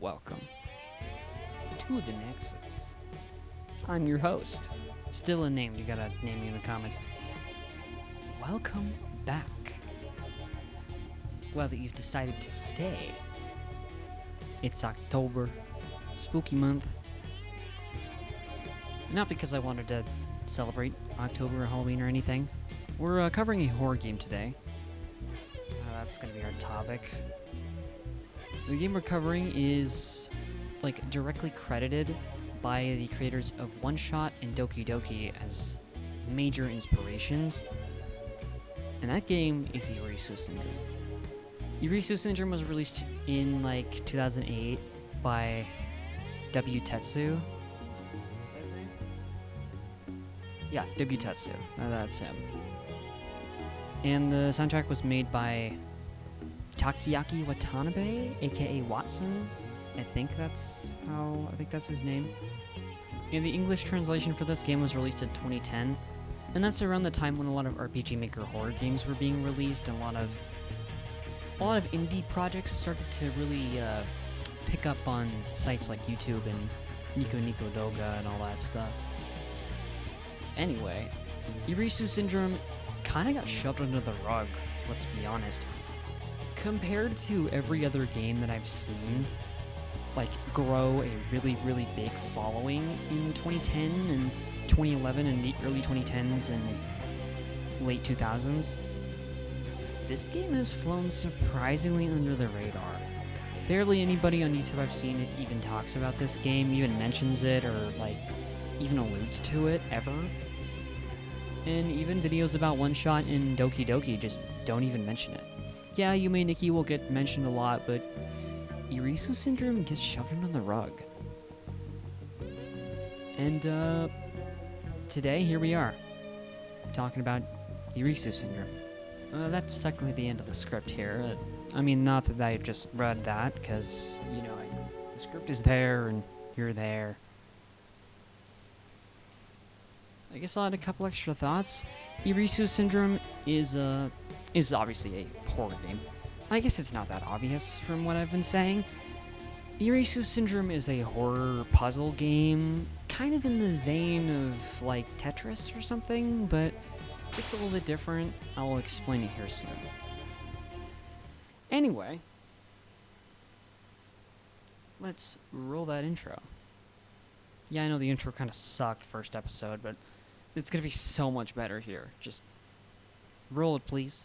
Welcome to the Nexus. I'm your host. Still a name, you gotta name me in the comments. Welcome back. Glad that you've decided to stay. It's October, spooky month. Not because I wanted to celebrate October or Halloween or anything. We're covering a horror game today. That's gonna be our topic. The game we're covering is directly credited by the creators of One Shot and Doki Doki as major inspirations. And that game is Irisu Syndrome. Irisu Syndrome was released in 2008 by W.Tetsu. Yeah, W.Tetsu. That's him. And the soundtrack was made by Takeaki Watanabe, aka Watson. I think that's his name. And the English translation for this game was released in 2010. And that's around the time when a lot of RPG Maker horror games were being released, and a lot of indie projects started to really pick up on sites like YouTube and Nico Nico Doga and all that stuff. Anyway, Irisu Syndrome kind of got shoved under the rug, let's be honest. Compared to every other game that I've seen, grow a really, really big following in 2010 and 2011 and the early 2010s and late 2000s, this game has flown surprisingly under the radar. Barely anybody on YouTube I've seen it even talks about this game, even mentions it, or even alludes to it ever. And even videos about One Shot and Doki Doki just don't even mention it. Yeah, Yume Nikki will get mentioned a lot, but Irisu Syndrome gets shoved under the rug. And today, here we are, talking about Irisu Syndrome. That's technically the end of the script here. Not that I just read that, because, the script is there and you're there. I guess I'll add a couple extra thoughts. Irisu Syndrome is obviously a horror game. I guess it's not that obvious from what I've been saying. Irisu Syndrome is a horror puzzle game, kind of in the vein of Tetris or something, but it's a little bit different. I'll explain it here soon. Anyway, let's roll that intro. Yeah, I know the intro kind of sucked first episode, but it's gonna be so much better here. Just roll it, please.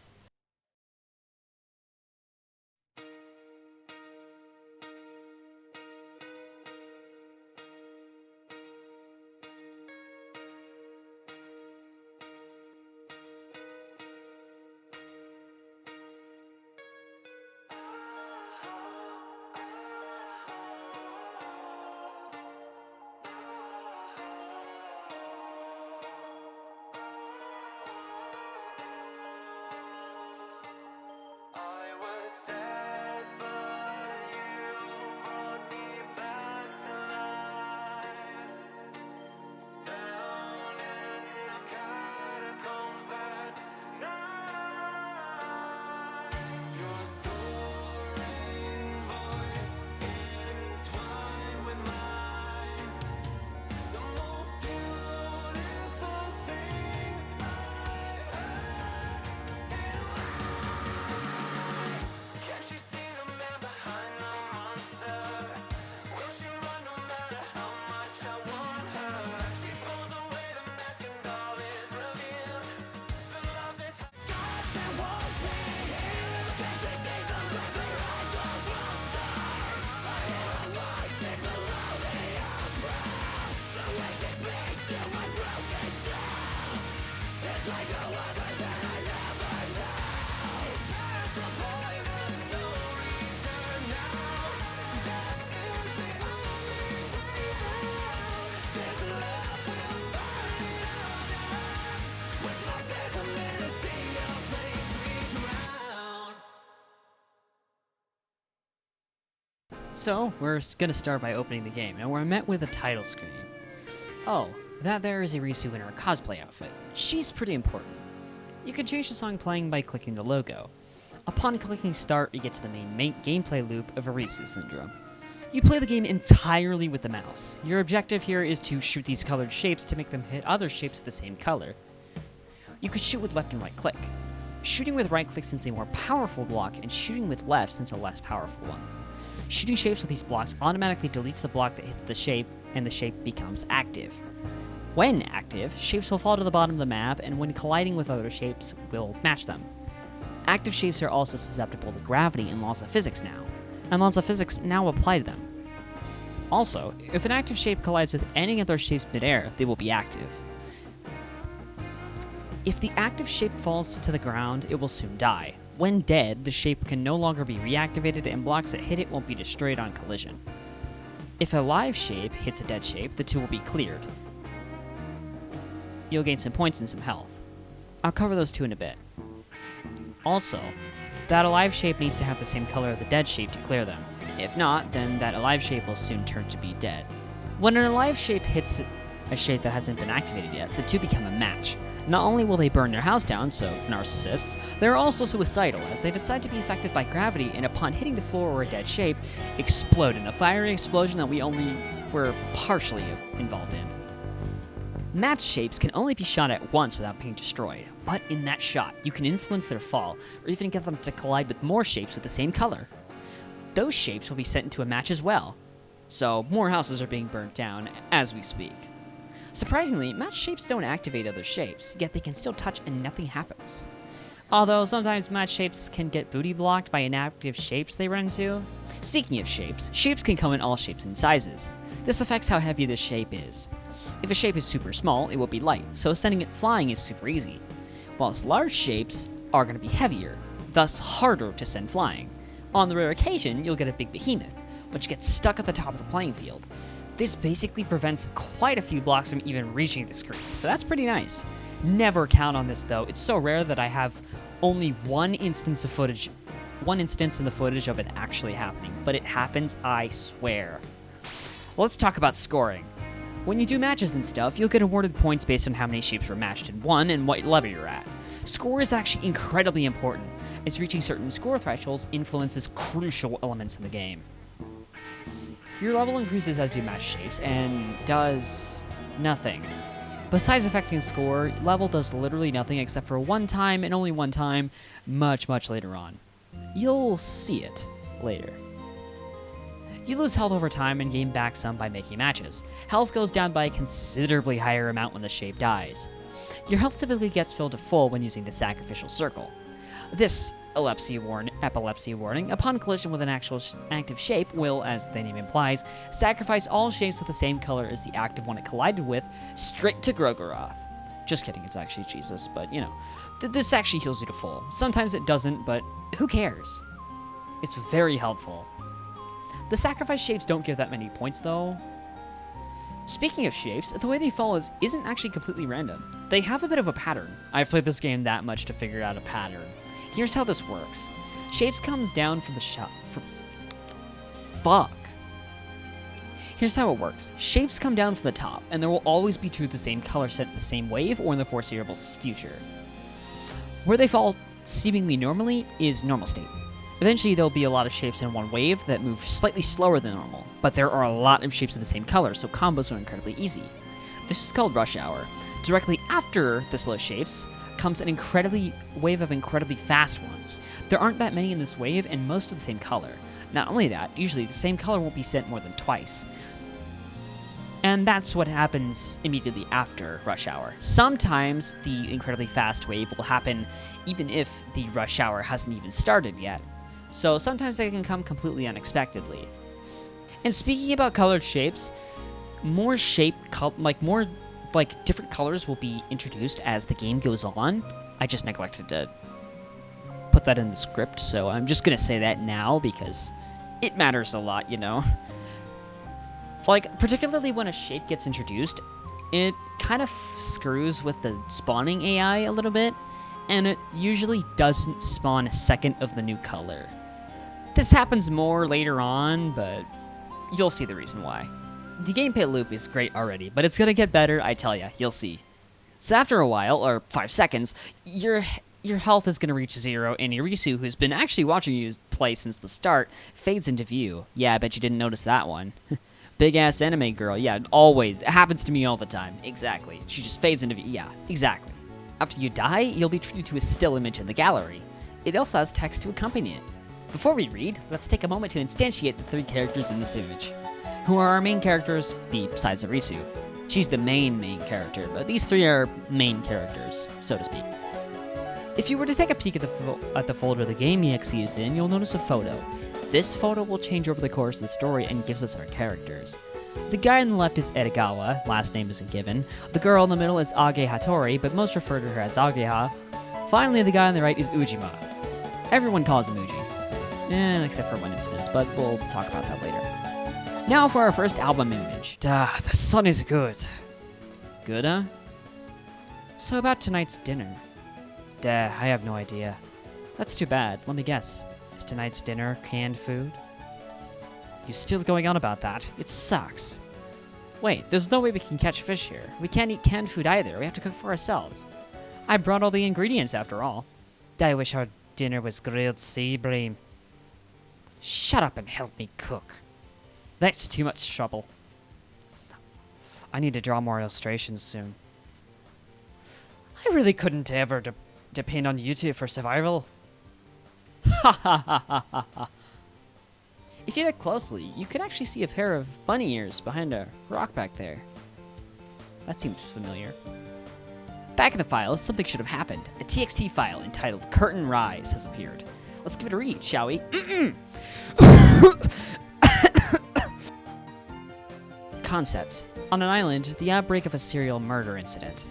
So, we're gonna start by opening the game, and we're met with a title screen. Oh, that there is Irisu in her cosplay outfit. She's pretty important. You can change the song playing by clicking the logo. Upon clicking start, you get to the main gameplay loop of Irisu Syndrome. You play the game entirely with the mouse. Your objective here is to shoot these colored shapes to make them hit other shapes of the same color. You could shoot with left and right click. Shooting with right click sends a more powerful block, and shooting with left sends a less powerful one. Shooting shapes with these blocks automatically deletes the block that hit the shape, and the shape becomes active. When active, shapes will fall to the bottom of the map, and when colliding with other shapes, will match them. Active shapes are also susceptible to gravity and laws of physics now, and laws of physics now apply to them. Also, if an active shape collides with any other shapes midair, they will be active. If the active shape falls to the ground, it will soon die. When dead, the shape can no longer be reactivated, and blocks that hit it won't be destroyed on collision. If a live shape hits a dead shape, the two will be cleared. You'll gain some points and some health. I'll cover those two in a bit. Also, that alive shape needs to have the same color of the dead shape to clear them. If not, then that alive shape will soon turn to be dead. When an alive shape hits a shape that hasn't been activated yet, the two become a match. Not only will they burn their house down, so narcissists, they're also suicidal, as they decide to be affected by gravity and upon hitting the floor or a dead shape, explode in a fiery explosion that we only were partially involved in. Match shapes can only be shot at once without being destroyed, but in that shot, you can influence their fall, or even get them to collide with more shapes with the same color. Those shapes will be sent into a match as well, so more houses are being burnt down as we speak. Surprisingly, match shapes don't activate other shapes, yet they can still touch and nothing happens. Although sometimes match shapes can get booty blocked by inactive shapes they run into. Speaking of shapes, shapes can come in all shapes and sizes. This affects how heavy the shape is. If a shape is super small, it will be light, so sending it flying is super easy. Whilst large shapes are going to be heavier, thus harder to send flying. On the rare occasion, you'll get a big behemoth, which gets stuck at the top of the playing field. This basically prevents quite a few blocks from even reaching the screen, so that's pretty nice. Never count on this though. It's so rare that I have only one instance in the footage of it actually happening, but it happens, I swear. Let's talk about scoring. When you do matches and stuff, you'll get awarded points based on how many shapes were matched in one and what level you're at. Score is actually incredibly important, as reaching certain score thresholds influences crucial elements in the game. Your level increases as you match shapes and does nothing. Besides affecting score, level does literally nothing except for one time and only one time, much later on. You'll see it later. You lose health over time and gain back some by making matches. Health goes down by a considerably higher amount when the shape dies. Your health typically gets filled to full when using the sacrificial circle. This epilepsy warning, upon collision with an actual active shape, will, as the name implies, sacrifice all shapes with the same color as the active one it collided with, straight to Grogoroth. Just kidding, it's actually Jesus, but you know. This actually heals you to full. Sometimes it doesn't, but who cares? It's very helpful. The sacrifice shapes don't give that many points, though. Speaking of shapes, the way they fall isn't actually completely random. They have a bit of a pattern. I've played this game that much to figure out a pattern. Here's how this works. Shapes comes down from the Here's how it works. Shapes come down from the top, and there will always be two of the same color set in the same wave or in the foreseeable future. Where they fall seemingly normally is normal state. Eventually, there'll be a lot of shapes in one wave that move slightly slower than normal, but there are a lot of shapes of the same color, so combos are incredibly easy. This is called rush hour. Directly after the slow shapes comes an wave of incredibly fast ones. There aren't that many in this wave, and most of the same color. Not only that, usually the same color won't be sent more than twice. And that's what happens immediately after rush hour. Sometimes the incredibly fast wave will happen even if the rush hour hasn't even started yet. So sometimes they can come completely unexpectedly. And speaking about colored shapes, more different colors will be introduced as the game goes on. I just neglected to put that in the script, so I'm just gonna say that now because it matters a lot, you know? Particularly when a shape gets introduced, it kind of screws with the spawning AI a little bit, and it usually doesn't spawn a second of the new color. This happens more later on, but you'll see the reason why. The gameplay loop is great already, but it's gonna get better, I tell ya, you'll see. So after a while, or 5 seconds, your Your health is going to reach 0, and Irisu, who's been actually watching you play since the start, fades into view. Yeah, I bet you didn't notice that one. Big-ass anime girl. Yeah, always. It happens to me all the time. Exactly. She just fades into view. Yeah, exactly. After you die, you'll be treated to a still image in the gallery. It also has text to accompany it. Before we read, let's take a moment to instantiate the 3 characters in this image. Who are our main characters, besides Irisu? She's the main character, but these 3 are main characters, so to speak. If you were to take a peek at the folder the game.exe is in, you'll notice a photo. This photo will change over the course of the story and gives us our characters. The guy on the left is Edogawa, last name isn't given. The girl in the middle is Ageha, but most refer to her as Ageha. Finally, the guy on the right is Ujima. Everyone calls him Uji. Except for one instance, but we'll talk about that later. Now for our first album image. The sun is good. Good, huh? So about tonight's dinner. I have no idea. That's too bad. Let me guess. Is tonight's dinner canned food? You still going on about that? It sucks. Wait, there's no way we can catch fish here. We can't eat canned food either. We have to cook for ourselves. I brought all the ingredients after all. I wish our dinner was grilled sea bream. Shut up and help me cook. That's too much trouble. I need to draw more illustrations soon. I really couldn't ever depend on you two for survival. Ha ha ha ha ha ha. If you look closely, you can actually see a pair of bunny ears behind a rock back there. That seems familiar. Back in the files, something should have happened. A TXT file entitled Curtain Rise has appeared. Let's give it a read, shall we? Concept. On an island, the outbreak of a serial murder incident.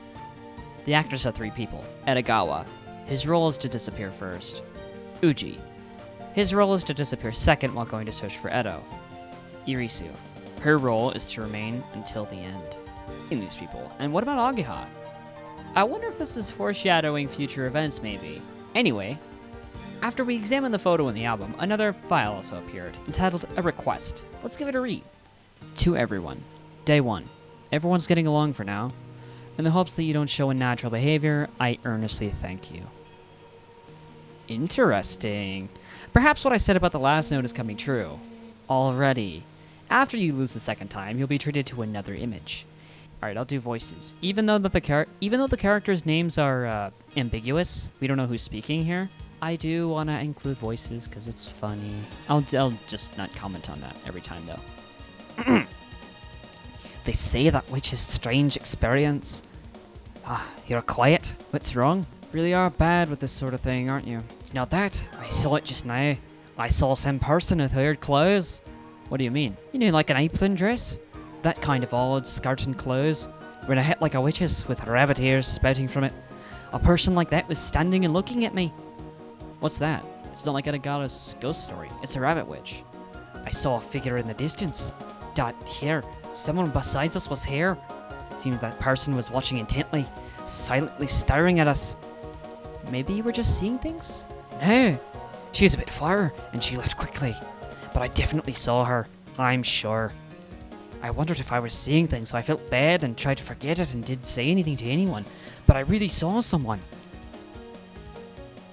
The actors are 3 people. Edogawa. His role is to disappear first. Uji. His role is to disappear second while going to search for Edo. Irisu. Her role is to remain until the end. In these people. And what about Ageha? I wonder if this is foreshadowing future events, maybe. Anyway, after we examine the photo in the album, another file also appeared, entitled A Request. Let's give it a read. To everyone. Day 1. Everyone's getting along for now. In the hopes that you don't show unnatural behavior, I earnestly thank you. Interesting. Perhaps what I said about the last note is coming true. Already. After you lose the second time, you'll be treated to another image. Alright, I'll do voices. Even though the characters' names are ambiguous, we don't know who's speaking here, I do want to include voices because it's funny. I'll just not comment on that every time, though. They say that witch's strange experience. You're quiet. What's wrong? Really are bad with this sort of thing, aren't you? It's not that. I saw it just now. I saw some person with weird clothes. What do you mean? You know, like an apron dress? That kind of odd skirt and clothes. Wearing a hat like a witch's with rabbit ears spouting from it. A person like that was standing and looking at me. What's that? It's not like Edogawa's ghost story. It's a rabbit witch. I saw a figure in the distance. Here. Someone besides us was here. Seemed that person was watching intently, silently staring at us. Maybe you were just seeing things? No. She was a bit far, and she left quickly. But I definitely saw her. I'm sure. I wondered if I was seeing things, so I felt bad and tried to forget it and didn't say anything to anyone. But I really saw someone.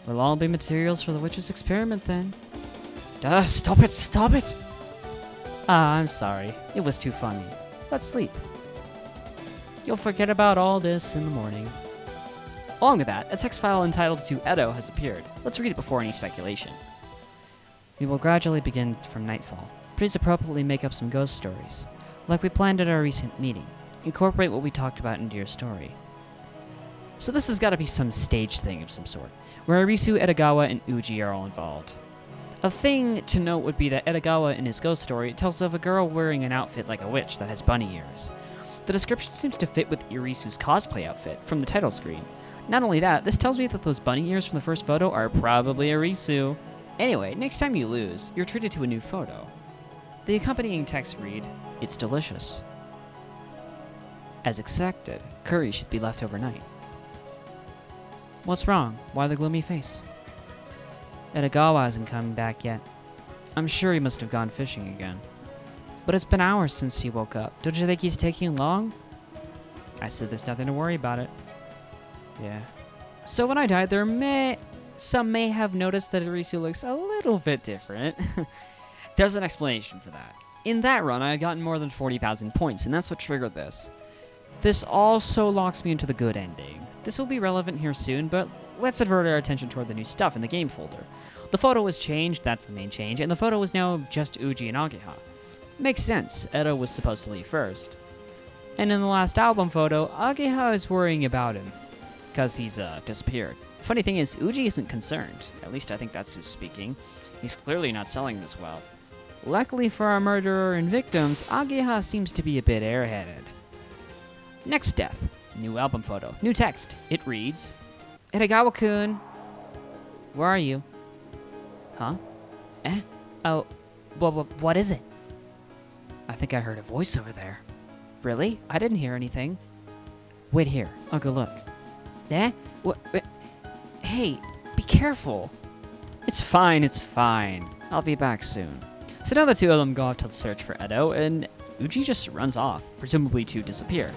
We'll all be materials for the witch's experiment then. Stop it, stop it! I'm sorry. It was too funny. Let's sleep. You'll forget about all this in the morning. Along with that, a text file entitled To Edo has appeared. Let's read it before any speculation. We will gradually begin from nightfall. Please appropriately make up some ghost stories, like we planned at our recent meeting. Incorporate what we talked about into your story. So this has got to be some stage thing of some sort, where Irisu, Edogawa, and Uji are all involved. A thing to note would be that Edogawa in his ghost story tells of a girl wearing an outfit like a witch that has bunny ears. The description seems to fit with Irisu's cosplay outfit from the title screen. Not only that, this tells me that those bunny ears from the first photo are probably Irisu. Anyway, next time you lose, you're treated to a new photo. The accompanying text read, "It's delicious." As expected, curry should be left overnight. What's wrong? Why the gloomy face? Edogawa hasn't come back yet. I'm sure he must have gone fishing again. But it's been hours since he woke up. Don't you think he's taking long? I said there's nothing to worry about it. Yeah. So when I died, some may have noticed that Irisu looks a little bit different. There's an explanation for that. In that run, I had gotten more than 40,000 points, and that's what triggered this. This also locks me into the good ending. This will be relevant here soon, but let's divert our attention toward the new stuff in the game folder. The photo was changed, that's the main change, and the photo is now just Uji and Ageha. Makes sense, Edo was supposed to leave first. And in the last album photo, Ageha is worrying about him, because he's disappeared. Funny thing is, Uji isn't concerned. At least I think that's who's speaking. He's clearly not selling this well. Luckily for our murderer and victims, Ageha seems to be a bit airheaded. Next death. New album photo. New text. It reads, Edogawa-kun. Where are you? Huh? Eh? Oh, what is it? I think I heard a voice over there. Really? I didn't hear anything. Wait here. I'll go look. Eh? What? Hey, be careful. It's fine, it's fine. I'll be back soon. So now the two of them go off to search for Edo, and Uji just runs off, presumably to disappear.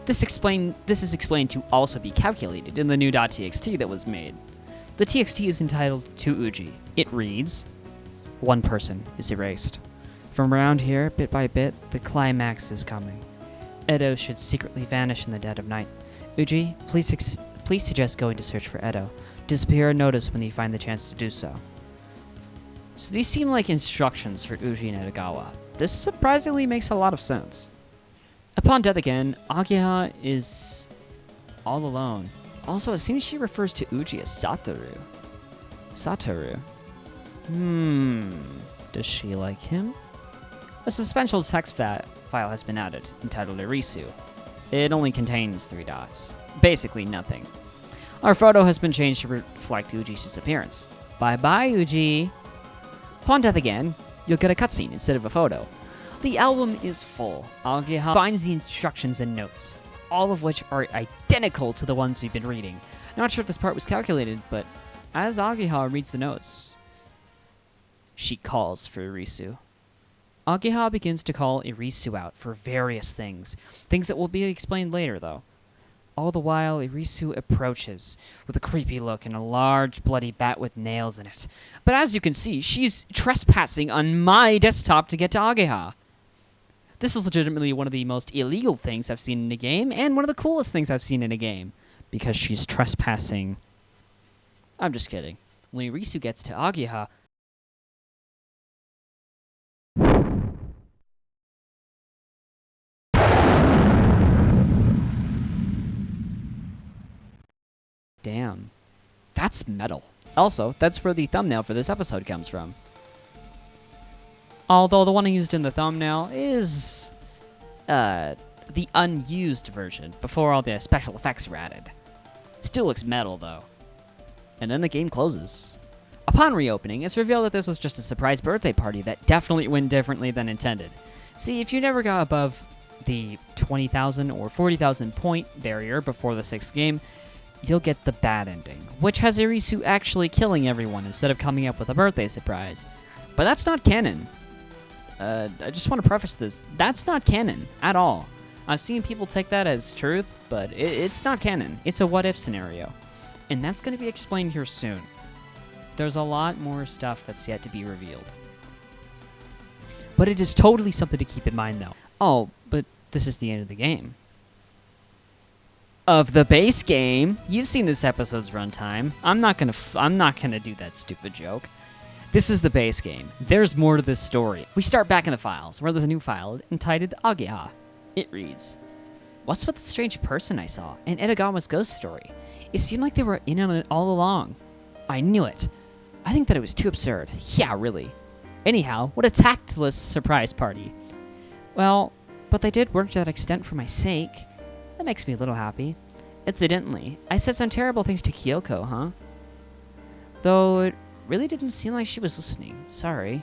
This is explained to also be calculated in the new .txt that was made. The txt is entitled To Uji. It reads, one person is erased. From around here, bit by bit, the climax is coming. Edo should secretly vanish in the dead of night. Uji, please suggest going to search for Edo. Disappear unnoticed when you find the chance to do so. So these seem like instructions for Uji and Edogawa. This surprisingly makes a lot of sense. Upon death again, Ageha is all alone. Also, it seems she refers to Uji as Satoru. Satoru. Does she like him? A suspension text file has been added, entitled Irisu. It only contains 3 dots. Basically nothing. Our photo has been changed to reflect Uji's disappearance. Bye-bye, Uji. Upon death again, you'll get a cutscene instead of a photo. The album is full. Ageha finds the instructions and notes, all of which are identical to the ones we've been reading. Not sure if this part was calculated, but as Ageha reads the notes, she calls for Irisu. Ageha begins to call Irisu out for various things that will be explained later, though. All the while, Irisu approaches with a creepy look and a large bloody bat with nails in it. But as you can see, she's trespassing on my desktop to get to Ageha. This is legitimately one of the most illegal things I've seen in a game, and one of the coolest things I've seen in a game, because she's trespassing. I'm just kidding. When Irisu gets to Ageha, damn, that's metal. Also, that's where the thumbnail for this episode comes from. Although the one I used in the thumbnail is the unused version, before all the special effects were added. Still looks metal, though. And then the game closes. Upon reopening, it's revealed that this was just a surprise birthday party that definitely went differently than intended. See, if you never got above the 20,000 or 40,000 point barrier before the 6th game, you'll get the bad ending, which has Irisu actually killing everyone instead of coming up with a birthday surprise. But that's not canon. I just want to preface this. That's not canon at all. I've seen people take that as truth, but it's not canon. It's a what-if scenario. And that's going to be explained here soon. There's a lot more stuff that's yet to be revealed. But it is totally something to keep in mind, though. Oh, but this is the end of the game. Of the base game. You've seen this episode's runtime. I'm not gonna do that stupid joke. This is the base game. There's more to this story. We start back in the files, where there's a new file entitled Ageha. It reads, what's with the strange person I saw and Edogawa's ghost story? It seemed like they were in on it all along. I knew it. I think that it was too absurd. Yeah, really. Anyhow, what a tactless surprise party. Well, but they did work to that extent for my sake. That makes me a little happy. Incidentally, I said some terrible things to Kyoko, huh? Though it really didn't seem like she was listening. Sorry.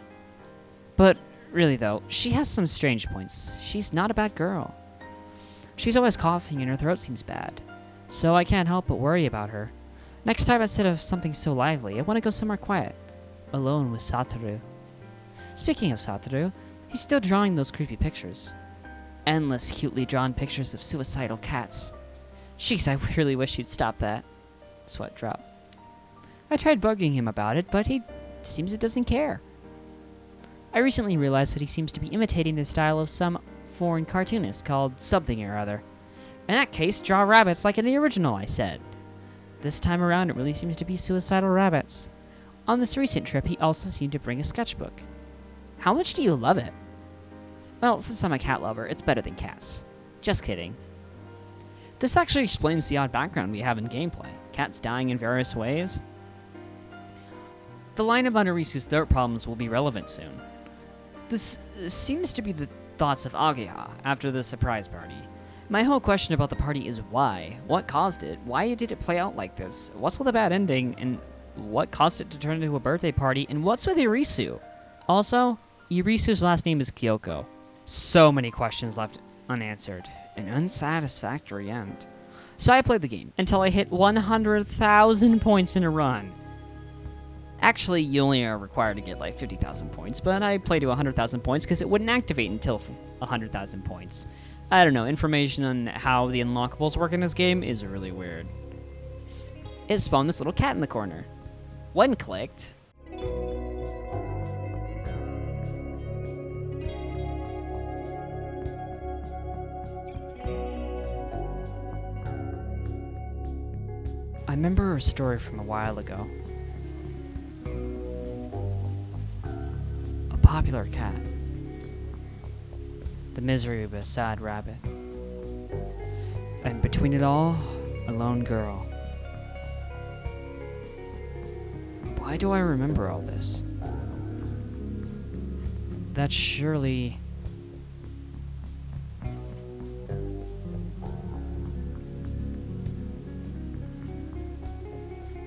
But really though, she has some strange points. She's not a bad girl. She's always coughing and her throat seems bad. So I can't help but worry about her. Next time instead of something so lively, I want to go somewhere quiet. Alone with Satoru. Speaking of Satoru, he's still drawing those creepy pictures. Endless cutely drawn pictures of suicidal cats. Jeez, I really wish you'd stop that. Sweat drop. I tried bugging him about it, but he seems it doesn't care. I recently realized that he seems to be imitating the style of some foreign cartoonist called something or other. In that case, draw rabbits like in the original, I said. This time around, it really seems to be suicidal rabbits. On this recent trip, he also seemed to bring a sketchbook. How much do you love it? Well, since I'm a cat lover, it's better than cats. Just kidding. This actually explains the odd background we have in gameplay. Cats dying in various ways. The line about Irisu's throat problems will be relevant soon. This seems to be the thoughts of Ageha after the surprise party. My whole question about the party is why? What caused it? Why did it play out like this? What's with the bad ending? And what caused it to turn into a birthday party? And what's with Irisu? Also, Irisu's last name is Kyoko. So many questions left unanswered. An unsatisfactory end. So I played the game until I hit 100,000 points in a run. Actually, you only are required to get like 50,000 points, but I played to 100,000 points because it wouldn't activate until 100,000 points. I don't know, information on how the unlockables work in this game is really weird. It spawned this little cat in the corner. When clicked... I remember a story from a while ago. A popular cat. The misery of a sad rabbit. And between it all, a lone girl. Why do I remember all this? That's surely...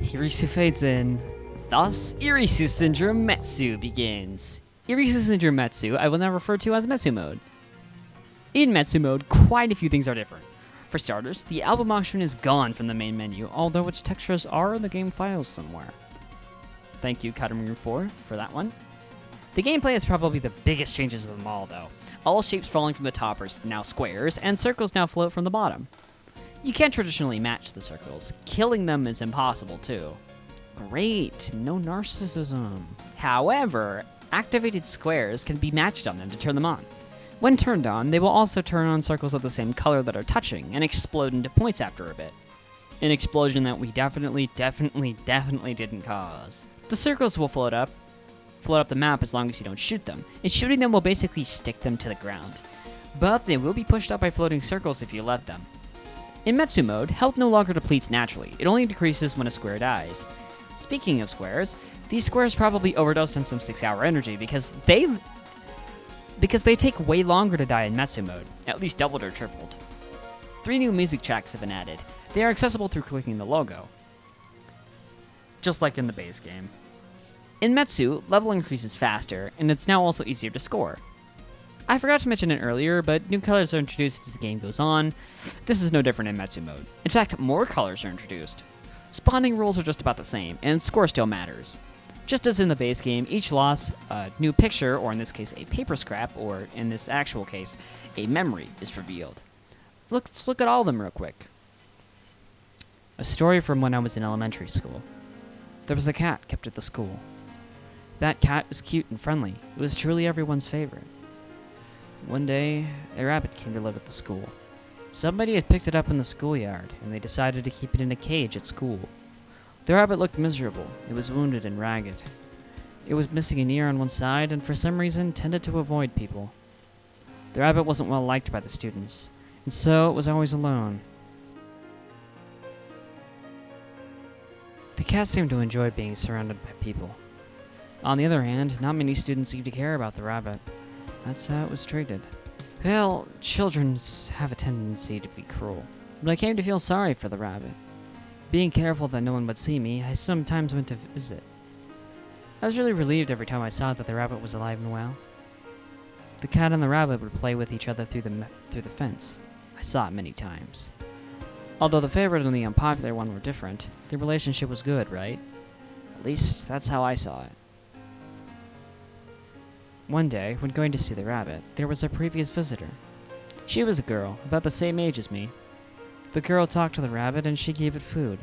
Irisu fades in. Thus, Irisu Syndrome Metsu begins. Irisu Syndrome Metsu I will now refer to as Metsu Mode. In Metsu Mode, quite a few things are different. For starters, the album option is gone from the main menu, although its textures are in the game files somewhere. Thank you, Katamari 4, for that one. The gameplay is probably the biggest changes of them all, though. All shapes falling from the top are now squares, and circles now float from the bottom. You can't traditionally match the circles. Killing them is impossible, too. Great, no narcissism. However, activated squares can be matched on them to turn them on. When turned on, they will also turn on circles of the same color that are touching and explode into points after a bit. An explosion that we definitely didn't cause. The circles will float up the map as long as you don't shoot them, and shooting them will basically stick them to the ground. But they will be pushed up by floating circles if you let them. In Metsu Mode, health no longer depletes naturally, it only decreases when a square dies. Speaking of squares, these squares probably overdosed on some 6-hour energy because they take way longer to die in Metsu Mode, at least doubled or tripled. 3 new music tracks have been added. They are accessible through clicking the logo, just like in the base game. In Metsu, level increases faster, and it's now also easier to score. I forgot to mention it earlier, but new colors are introduced as the game goes on. This is no different in Metsu Mode. In fact, more colors are introduced. Spawning rules are just about the same, and score still matters. Just as in the base game, each loss, a new picture, or in this case a paper scrap, or in this actual case, a memory, is revealed. Let's look at all of them real quick. A story from when I was in elementary school. There was a cat kept at the school. That cat was cute and friendly. It was truly everyone's favorite. One day, a rabbit came to live at the school. Somebody had picked it up in the schoolyard, and they decided to keep it in a cage at school. The rabbit looked miserable. It was wounded and ragged. It was missing an ear on one side, and for some reason tended to avoid people. The rabbit wasn't well liked by the students, and so it was always alone. The cat seemed to enjoy being surrounded by people. On the other hand, not many students seemed to care about the rabbit. That's how it was treated. Well, children have a tendency to be cruel, but I came to feel sorry for the rabbit. Being careful that no one would see me, I sometimes went to visit. I was really relieved every time I saw that the rabbit was alive and well. The cat and the rabbit would play with each other through the fence. I saw it many times. Although the favorite and the unpopular one were different, the relationship was good, right? At least, that's how I saw it. One day, when going to see the rabbit, there was a previous visitor. She was a girl, about the same age as me. The girl talked to the rabbit and she gave it food.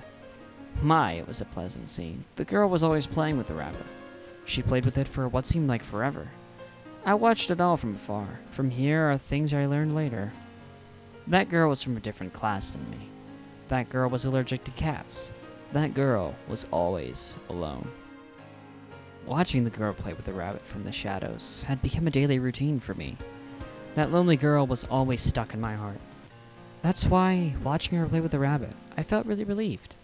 My, it was a pleasant scene. The girl was always playing with the rabbit. She played with it for what seemed like forever. I watched it all from afar. From here are things I learned later. That girl was from a different class than me. That girl was allergic to cats. That girl was always alone. Watching the girl play with the rabbit from the shadows had become a daily routine for me. That lonely girl was always stuck in my heart. That's why, watching her play with the rabbit, I felt really relieved.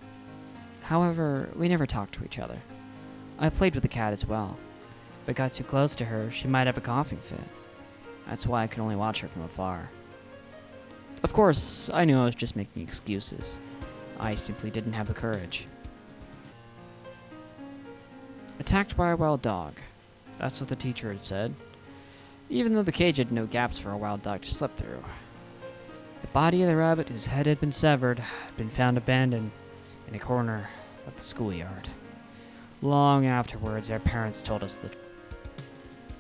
However, we never talked to each other. I played with the cat as well. If I got too close to her, she might have a coughing fit. That's why I could only watch her from afar. Of course, I knew I was just making excuses. I simply didn't have the courage. Attacked by a wild dog. That's what the teacher had said. Even though the cage had no gaps for a wild dog to slip through. The body of the rabbit, whose head had been severed, had been found abandoned in a corner of the schoolyard. Long afterwards, our parents told us that.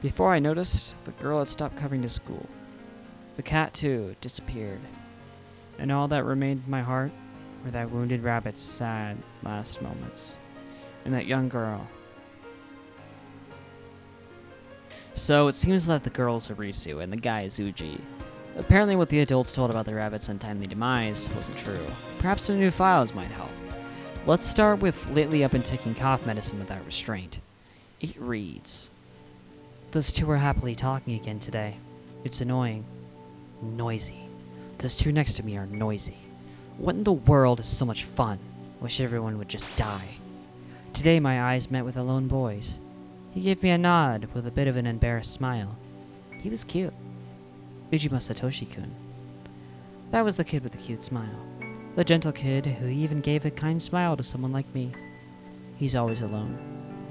Before I noticed, the girl had stopped coming to school. The cat, too, disappeared. And all that remained in my heart were that wounded rabbit's sad last moments. And that young girl. So it seems that the girl's Irisu and the guy is Uji. Apparently what the adults told about the rabbit's untimely demise wasn't true. Perhaps some new files might help. Let's start with lately I've been taking cough medicine without restraint. It reads. Those two are happily talking again today. It's annoying. Noisy. Those two next to me are noisy. What in the world is so much fun? Wish everyone would just die. Today my eyes met with a lone boy's. He gave me a nod with a bit of an embarrassed smile. He was cute. Ujima Satoshi-kun. That was the kid with the cute smile. The gentle kid who even gave a kind smile to someone like me. He's always alone.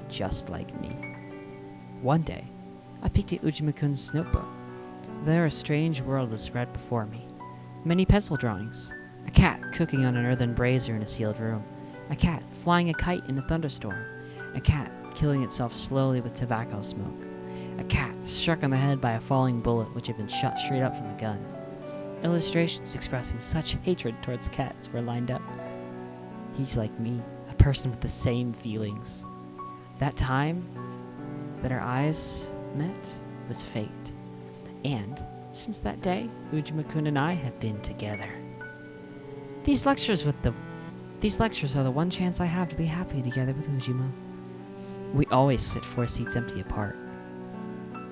Just like me. One day, I peeked at Ujima-kun's notebook. There a strange world was spread before me. Many pencil drawings. A cat cooking on an earthen brazier in a sealed room. A cat flying a kite in a thunderstorm. A cat killing itself slowly with tobacco smoke. A cat struck on the head by a falling bullet which had been shot straight up from a gun. Illustrations expressing such hatred towards cats were lined up. He's like me, a person with the same feelings. That time that our eyes met was fate. And since that day, Ujima-kun and I have been together. These lectures are the one chance I have to be happy together with Ujima. We always sit 4 seats empty apart.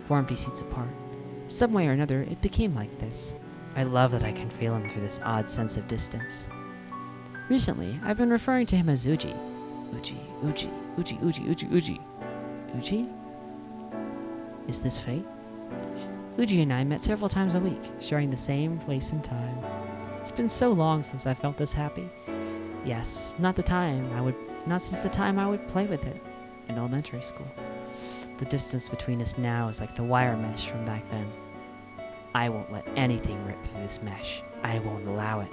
4 empty seats apart. Some way or another, it became like this. I love that I can feel him through this odd sense of distance. Recently, I've been referring to him as Uji. Uji, Uji, Uji, Uji, Uji, Uji. Uji? Is this fate? Uji and I met several times a week, sharing the same place and time. It's been so long since I felt this happy. Yes, not since the time I would play with it in elementary school. The distance between us now is like the wire mesh from back then. I won't let anything rip through this mesh. I won't allow it.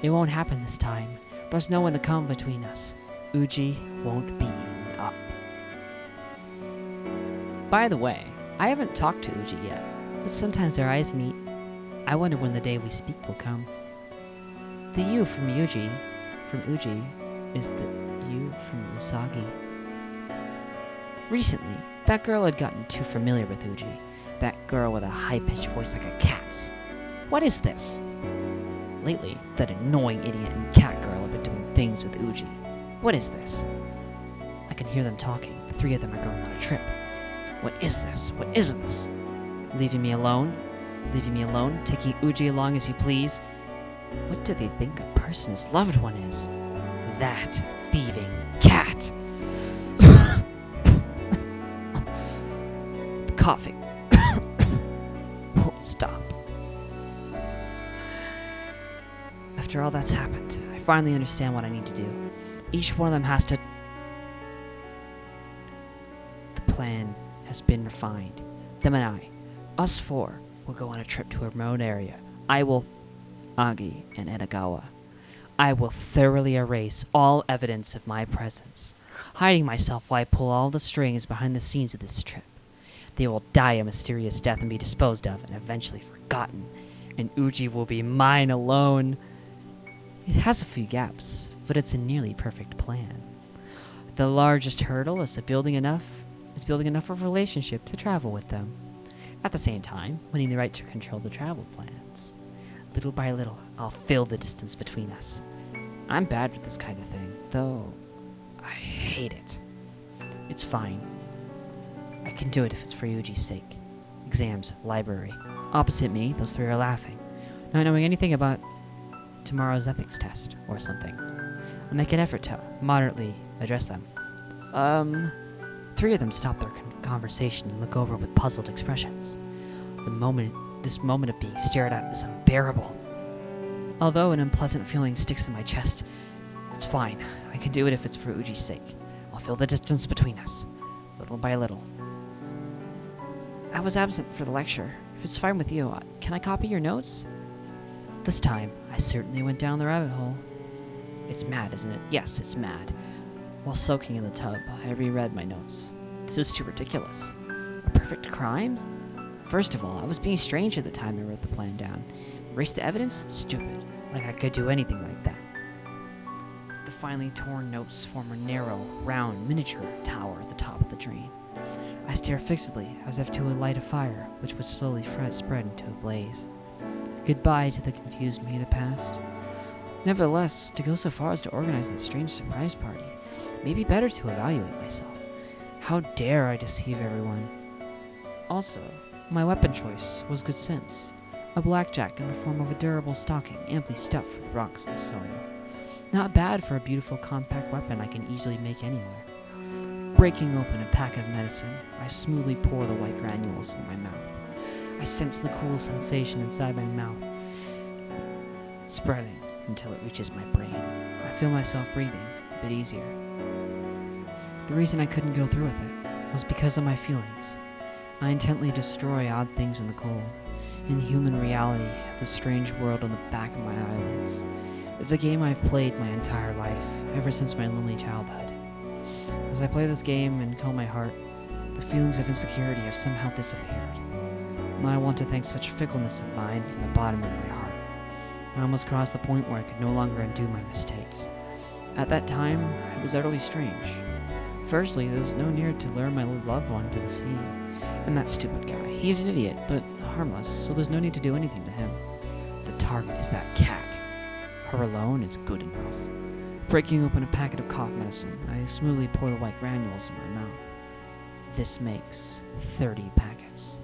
It won't happen this time. There's no one to come between us. Uji won't be eaten up. By the way, I haven't talked to Uji yet, but sometimes our eyes meet. I wonder when the day we speak will come. The U from Uji is the U from Usagi. Recently, that girl had gotten too familiar with Uji. That girl with a high-pitched voice like a cat's. What is this? Lately, that annoying idiot and cat girl have been doing things with Uji. What is this? I can hear them talking. The 3 of them are going on a trip. What is this? What is this? Leaving me alone? Leaving me alone? Taking Uji along as you please? What do they think a person's loved one is? That thieving cat! Coughing. Won't stop. After all that's happened, I finally understand what I need to do. Each one of them has to... The plan has been refined. Them and I, us 4, will go on a trip to a remote area. I will... Agi and Edagawa. I will thoroughly erase all evidence of my presence, hiding myself while I pull all the strings behind the scenes of this trip. They will die a mysterious death and be disposed of and eventually forgotten, and Uji will be mine alone. It has a few gaps, but it's a nearly perfect plan. The largest hurdle is building enough of a relationship to travel with them. At the same time, winning the right to control the travel plans. Little by little, I'll fill the distance between us. I'm bad with this kind of thing, though I hate it. It's fine. I can do it if it's for Yuji's sake. Exams, library. Opposite me, those three are laughing, not knowing anything about tomorrow's ethics test or something. I make an effort to moderately address them. Three of them stop their conversation and look over with puzzled expressions. This moment of being stared at is unbearable. Although an unpleasant feeling sticks in my chest, it's fine. I can do it if it's for Uji's sake. I'll fill the distance between us, little by little. I was absent for the lecture. If it's fine with you, can I copy your notes? This time, I certainly went down the rabbit hole. It's mad, isn't it? Yes, it's mad. While soaking in the tub, I reread my notes. This is too ridiculous. A perfect crime? First of all, I was being strange at the time I wrote the plan down. Erase the evidence? Stupid. Like I could do anything like that. The finely torn notes form a narrow, round, miniature tower at the top of the drain. I stare fixedly, as if to light a fire, which would slowly spread into a blaze. Goodbye to the confused me of the past. Nevertheless, to go so far as to organize this strange surprise party, it may be better to evaluate myself. How dare I deceive everyone? Also, my weapon choice was good sense. A blackjack in the form of a durable stocking, amply stuffed with rocks and soil. Not bad for a beautiful compact weapon I can easily make anywhere. Breaking open a pack of medicine, I smoothly pour the white granules in my mouth. I sense the cool sensation inside my mouth, spreading until it reaches my brain. I feel myself breathing a bit easier. The reason I couldn't go through with it was because of my feelings. I intently destroy odd things in the cold, inhuman reality of the strange world on the back of my eyelids. It's a game I've played my entire life, ever since my lonely childhood. As I play this game and calm my heart, the feelings of insecurity have somehow disappeared. I want to thank such fickleness of mind from the bottom of my heart. I almost crossed the point where I could no longer undo my mistakes. At that time, it was utterly strange. Firstly, there was no need to lure my loved one to the sea. And that stupid guy. He's an idiot, but harmless, so there's no need to do anything to him. The target is that cat. Her alone is good enough. Breaking open a packet of cough medicine, I smoothly pour the white granules in my mouth. This makes 30 packets.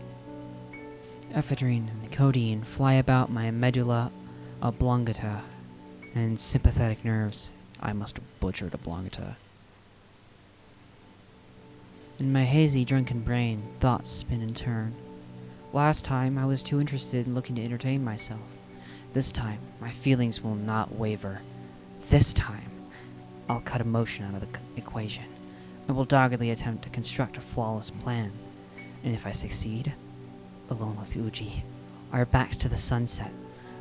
Ephedrine and codeine fly about my medulla oblongata and sympathetic nerves. I must have butchered oblongata. In my hazy, drunken brain, thoughts spin and turn. Last time, I was too interested in looking to entertain myself. This time, my feelings will not waver. This time, I'll cut emotion out of the equation. I will doggedly attempt to construct a flawless plan. And if I succeed, alone with Uji, our backs to the sunset,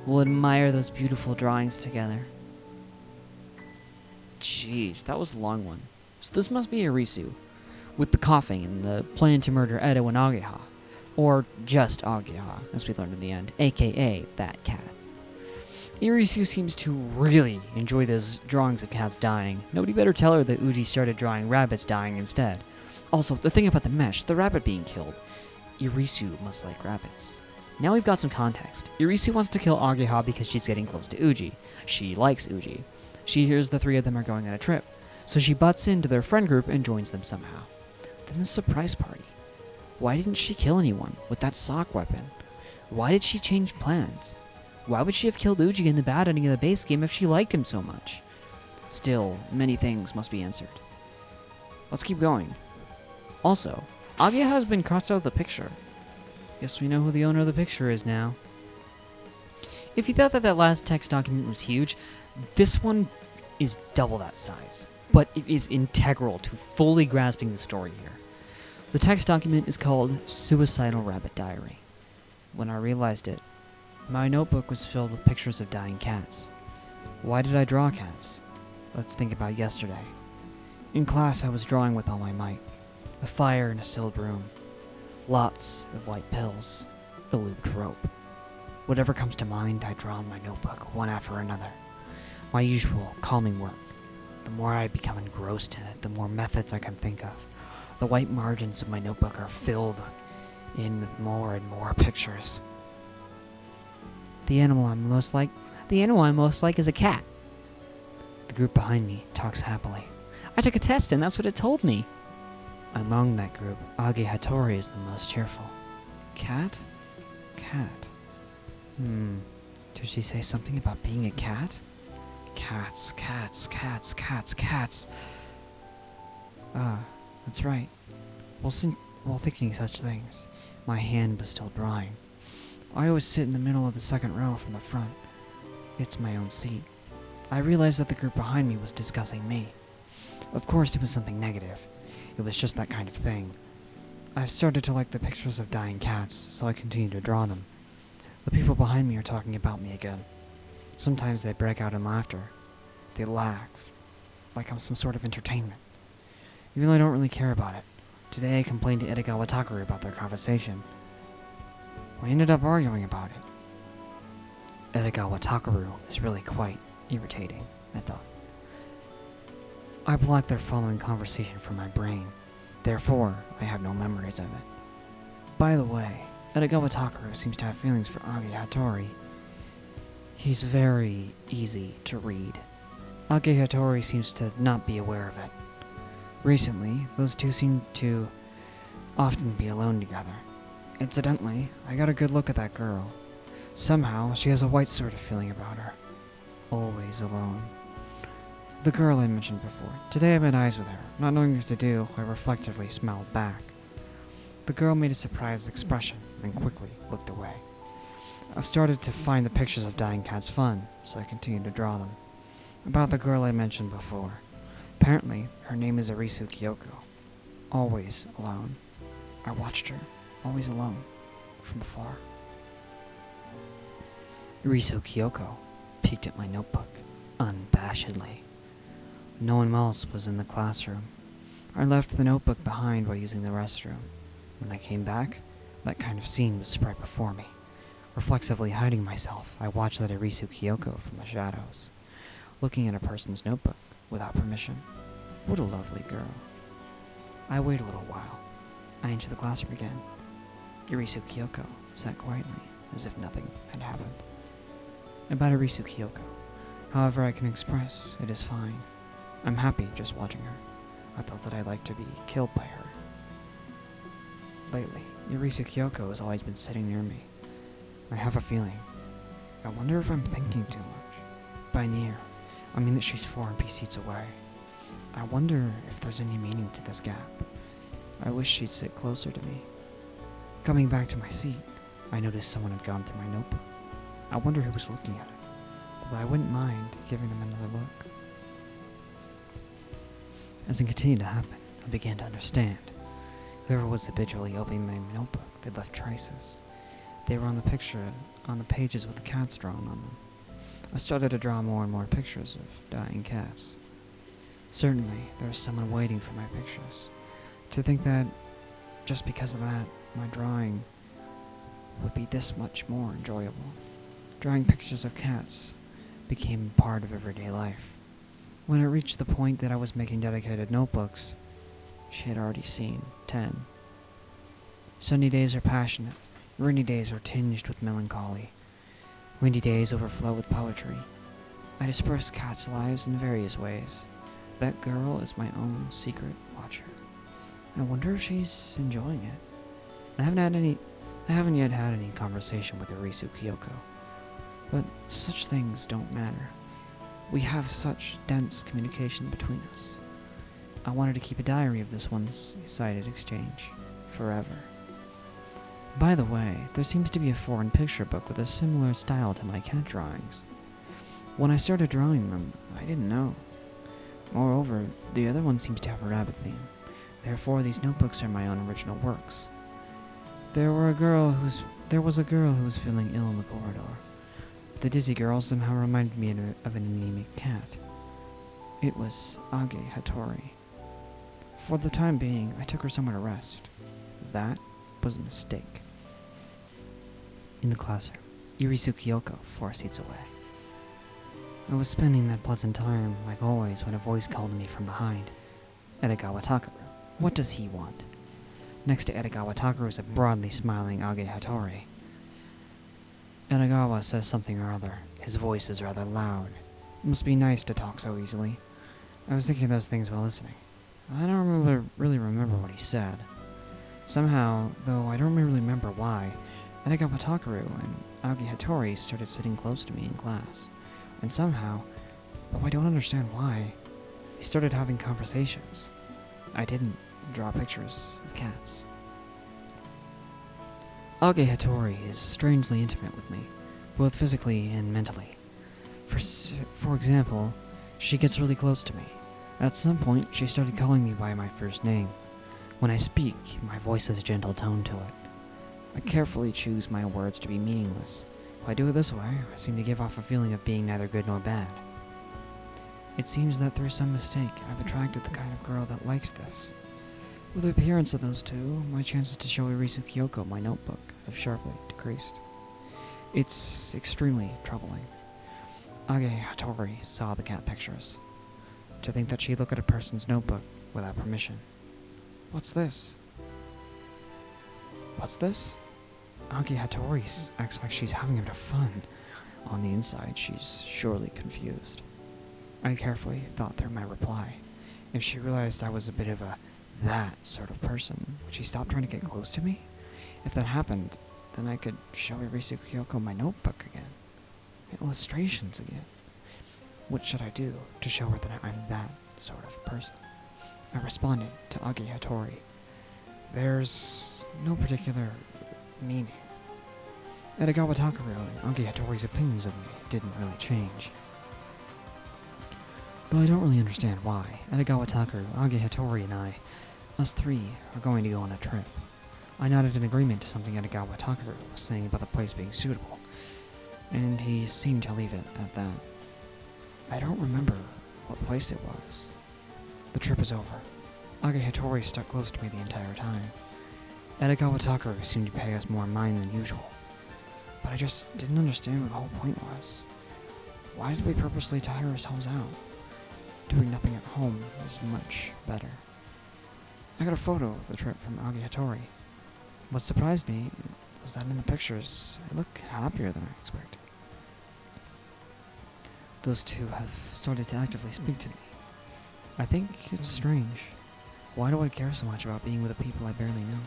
we'll admire those beautiful drawings together. Jeez, that was a long one. So this must be Irisu, with the coughing and the plan to murder Edo and Ageha. Or just Ageha, as we learned in the end, aka that cat. Irisu seems to really enjoy those drawings of cats dying. Nobody better tell her that Uji started drawing rabbits dying instead. Also, the thing about the mesh, the rabbit being killed. Irisu must like rabbits. Now we've got some context. Irisu wants to kill Ageha because she's getting close to Uji. She likes Uji. She hears the three of them are going on a trip, so she butts into their friend group and joins them somehow. Then the surprise party. Why didn't she kill anyone with that sock weapon? Why did she change plans? Why would she have killed Uji in the bad ending of the base game if she liked him so much? Still, many things must be answered. Let's keep going. Also, Ageha has been crossed out of the picture. Guess we know who the owner of the picture is now. If you thought that that last text document was huge, this one is double that size. But it is integral to fully grasping the story here. The text document is called Suicidal Rabbit Diary. When I realized it, my notebook was filled with pictures of dying cats. Why did I draw cats? Let's think about yesterday. In class, I was drawing with all my might. A fire in a sealed room. Lots of white pills. A looped rope. Whatever comes to mind, I draw in my notebook, one after another. My usual calming work. The more I become engrossed in it, the more methods I can think of. The white margins of my notebook are filled in with more and more pictures. The animal I'm most like is a cat. The group behind me talks happily. I took a test and that's what it told me. Among that group, Ageha.txt is the most cheerful. Cat? Cat. Did she say something about being a cat? Cats, cats, cats, cats, cats. Ah, that's right. While thinking such things, my hand was still drawing. I always sit in the middle of the second row from the front. It's my own seat. I realized that the group behind me was discussing me. Of course, it was something negative. It was just that kind of thing. I've started to like the pictures of dying cats, so I continue to draw them. The people behind me are talking about me again. Sometimes they break out in laughter. They laugh, like I'm some sort of entertainment. Even though I don't really care about it. Today I complained to Edogawa about their conversation. We ended up arguing about it. Edogawa is really quite irritating, I thought. I blocked their following conversation from my brain. Therefore, I have no memories of it. By the way, Edogawa seems to have feelings for Ageha.txt. He's very easy to read. Ageha.txt seems to not be aware of it. Recently, those two seem to often be alone together. Incidentally, I got a good look at that girl. Somehow, she has a white sort of feeling about her. Always alone. The girl I mentioned before. Today I made eyes with her. Not knowing what to do, I reflectively smiled back. The girl made a surprised expression, then quickly looked away. I've started to find the pictures of dying cats fun, so I continue to draw them. About the girl I mentioned before. Apparently, her name is Irisu. Always alone. I watched her, always alone, from afar. Irisu peeked at my notebook, unabashedly. No one else was in the classroom. I left the notebook behind while using the restroom. When I came back, that kind of scene was spread before me. Reflexively hiding myself, I watched that Irisu from the shadows, looking at a person's notebook without permission. What a lovely girl. I waited a little while. I entered the classroom again. Irisu sat quietly, as if nothing had happened. About Irisu however I can express, it is fine. I'm happy just watching her. I thought that I'd like to be killed by her. Lately, Irisu has always been sitting near me. I have a feeling. I wonder if I'm thinking too much. By near, I mean that she's 4 MP seats away. I wonder if there's any meaning to this gap. I wish she'd sit closer to me. Coming back to my seat, I noticed someone had gone through my notebook. I wonder who was looking at it, although I wouldn't mind giving them another look. As it continued to happen, I began to understand. Whoever was habitually opening my notebook, they left traces. They were on the pages with the cats drawn on them. I started to draw more and more pictures of dying cats. Certainly, there was someone waiting for my pictures. To think that, just because of that, my drawing would be this much more enjoyable. Drawing pictures of cats became part of everyday life. When it reached the point that I was making dedicated notebooks, she had already seen 10. Sunny days are passionate. Rainy days are tinged with melancholy. Windy days overflow with poetry. I disperse cats' lives in various ways. That girl is my own secret watcher. I wonder if she's enjoying it. I haven't yet had any conversation with Irisu, but such things don't matter. We have such dense communication between us. I wanted to keep a diary of this one-sided exchange forever. By the way, there seems to be a foreign picture book with a similar style to my cat drawings. When I started drawing them, I didn't know. Moreover, the other one seems to have a rabbit theme. Therefore, these notebooks are my own original works. There was a girl who was feeling ill in the corridor. The dizzy girl somehow reminded me of an anemic cat. It was Ageha.txt. For the time being, I took her somewhere to rest. That was a mistake. In the classroom, Irisu 4 seats away. I was spending that pleasant time, like always, when a voice called me from behind. Edogawa Takaru. What does he want? Next to Edogawa Takaru is a broadly smiling Ageha.txt. Edogawa says something or other. His voice is rather loud. It must be nice to talk so easily. I was thinking those things while listening. I don't really remember what he said. Somehow, though I don't really remember why, Edogawa Takaru and Ageha.txt started sitting close to me in class. And somehow, though I don't understand why, they started having conversations. I didn't draw pictures of cats. Ageha.txt is strangely intimate with me, both physically and mentally. For example, she gets really close to me. At some point, she started calling me by my first name. When I speak, my voice has a gentle tone to it. I carefully choose my words to be meaningless. If I do it this way, I seem to give off a feeling of being neither good nor bad. It seems that through some mistake, I've attracted the kind of girl that likes this. With the appearance of those two, my chances to show Irisu Kyoko my notebook have sharply decreased. It's extremely troubling. Ageha.txt saw the cat pictures. To think that she'd look at a person's notebook without permission. What's this? What's this? Ageha.txt acts like she's having a bit of fun. On the inside, she's surely confused. I carefully thought through my reply. If she realized I was a bit of a that sort of person, would she stop trying to get close to me? If that happened, then I could show Irisu Kyoko my notebook again. My illustrations again. What should I do to show her that I'm that sort of person? I responded to Ageha.txt. There's no particular meaning. Edogawa Takaru and Ageha.txt's opinions of me didn't really change. Though I don't really understand why, Edogawa Takaru, Ageha.txt, and us three, are going to go on a trip. I nodded in agreement to something Edogawa Takaru was saying about the place being suitable, and he seemed to leave it at that. I don't remember what place it was. The trip is over. Ageha.txt stuck close to me the entire time. Edogawa Takaru seemed to pay us more mind than usual, but I just didn't understand what the whole point was. Why did we purposely tire ourselves out? Doing nothing at home is much better. I got a photo of the trip from Ageha.txt. What surprised me was that in the pictures, I look happier than I expected. Those two have started to actively speak to me. I think it's strange. Why do I care so much about being with the people I barely know?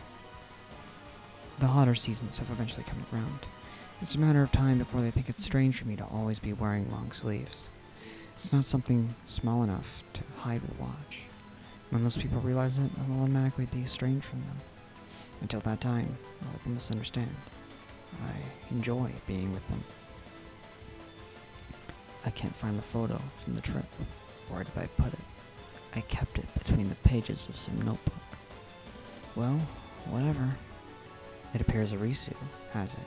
The hotter seasons have eventually come around. It's a matter of time before they think it's strange for me to always be wearing long sleeves. It's not something small enough to hide with a watch. When those people realize it, I will automatically be estranged from them. Until that time, I'll let them misunderstand. I enjoy being with them. I can't find the photo from the trip. Where did I put it? I kept it between the pages of some notebook. Well, whatever. It appears Irisu has it.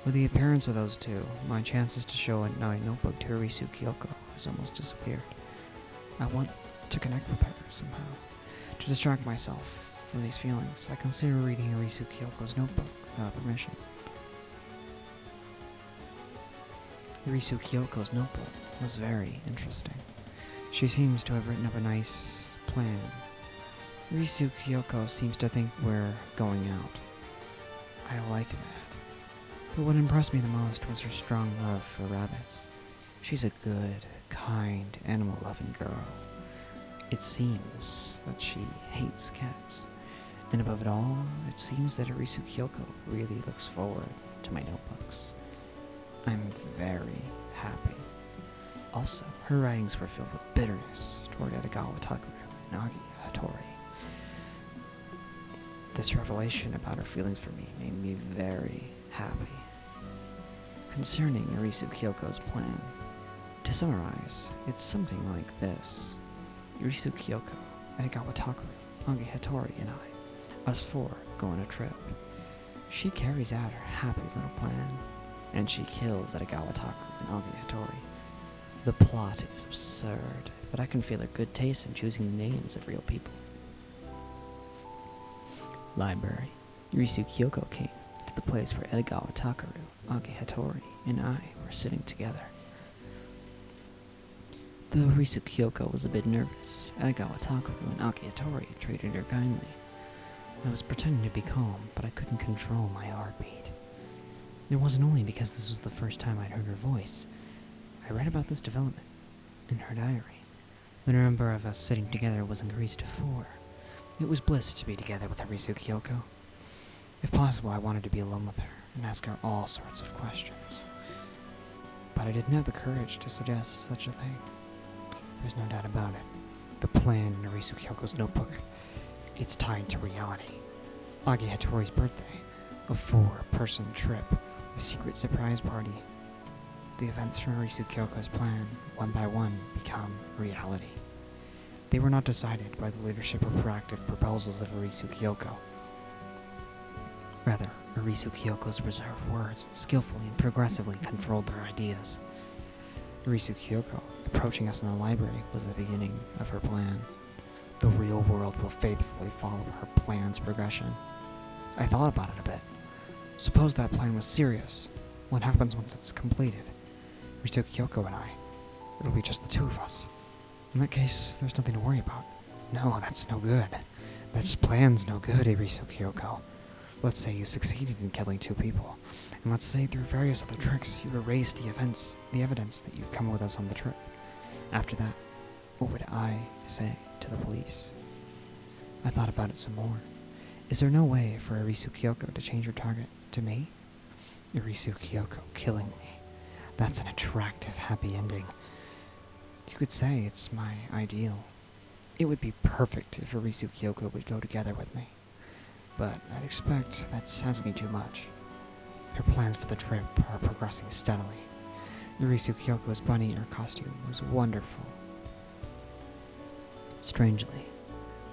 With the appearance of those two, my chances to show a notebook to Irisu Kyoko has almost disappeared. I want to connect with her somehow. To distract myself from these feelings, I consider reading Irisu Kyoko's notebook without permission. Irisu Kyoko's notebook was very interesting. She seems to have written up a nice plan. Irisu Kyoko seems to think we're going out. I like that. But what impressed me the most was her strong love for rabbits. She's a good, kind, animal-loving girl. It seems that she hates cats. And above it all, it seems that Irisu Kyoko really looks forward to my notebooks. I'm very happy. Also, her writings were filled with bitterness toward Edogawa Takaru and Ageha.txt. This revelation about her feelings for me made me very happy. Concerning Irisu Kyoko's plan, to summarize, it's something like this. Irisu Kyoko, Edogawa Takaru, Ageha.txt, and us four, go on a trip. She carries out her happy little plan, and she kills Edogawa Takaru and Ageha.txt. The plot is absurd, but I can feel her good taste in choosing the names of real people. Library. Irisu Kyoko came to the place where Edogawa Takaru, Ageha.txt, and I were sitting together. Though Irisu Kyoko was a bit nervous, Edogawa Takaru and Ageha.txt treated her kindly. I was pretending to be calm, but I couldn't control my heartbeat. It wasn't only because this was the first time I'd heard her voice. I read about this development in her diary. The number of us sitting together was increased to 4. It was bliss to be together with Irisu Kyoko. If possible, I wanted to be alone with her and ask her all sorts of questions. But I didn't have the courage to suggest such a thing. There's no doubt about it. The plan in Irisu Kyoko's notebook, it's tied to reality. Ageha.txt's birthday, a 4-person trip, a secret surprise party. The events from Irisu Kyoko's plan, one by one, become reality. They were not decided by the leadership or proactive proposals of Irisu Kyoko. Rather, Irisu Kyoko's reserved words skillfully and progressively controlled their ideas. Irisu Kyoko, approaching us in the library, was the beginning of her plan. The real world will faithfully follow her plan's progression. I thought about it a bit. Suppose that plan was serious. What happens once it's completed? Irisu Kyoko and I. It'll be just the 2 of us. In that case, there's nothing to worry about. No, that's no good. That plan's no good, Irisu Kyoko. Let's say you succeeded in killing 2 people, and let's say through various other tricks you erased the evidence that you've come with us on the trip. After that, what would I say to the police? I thought about it some more. Is there no way for Irisu Kyoko to change her target to me? Irisu Kyoko killing me. That's an attractive, happy ending. You could say it's my ideal. It would be perfect if Irisu Kyoko would go together with me. But I'd expect that's asking too much. Her plans for the trip are progressing steadily. Irisu Kyoko's bunny in her costume was wonderful. Strangely,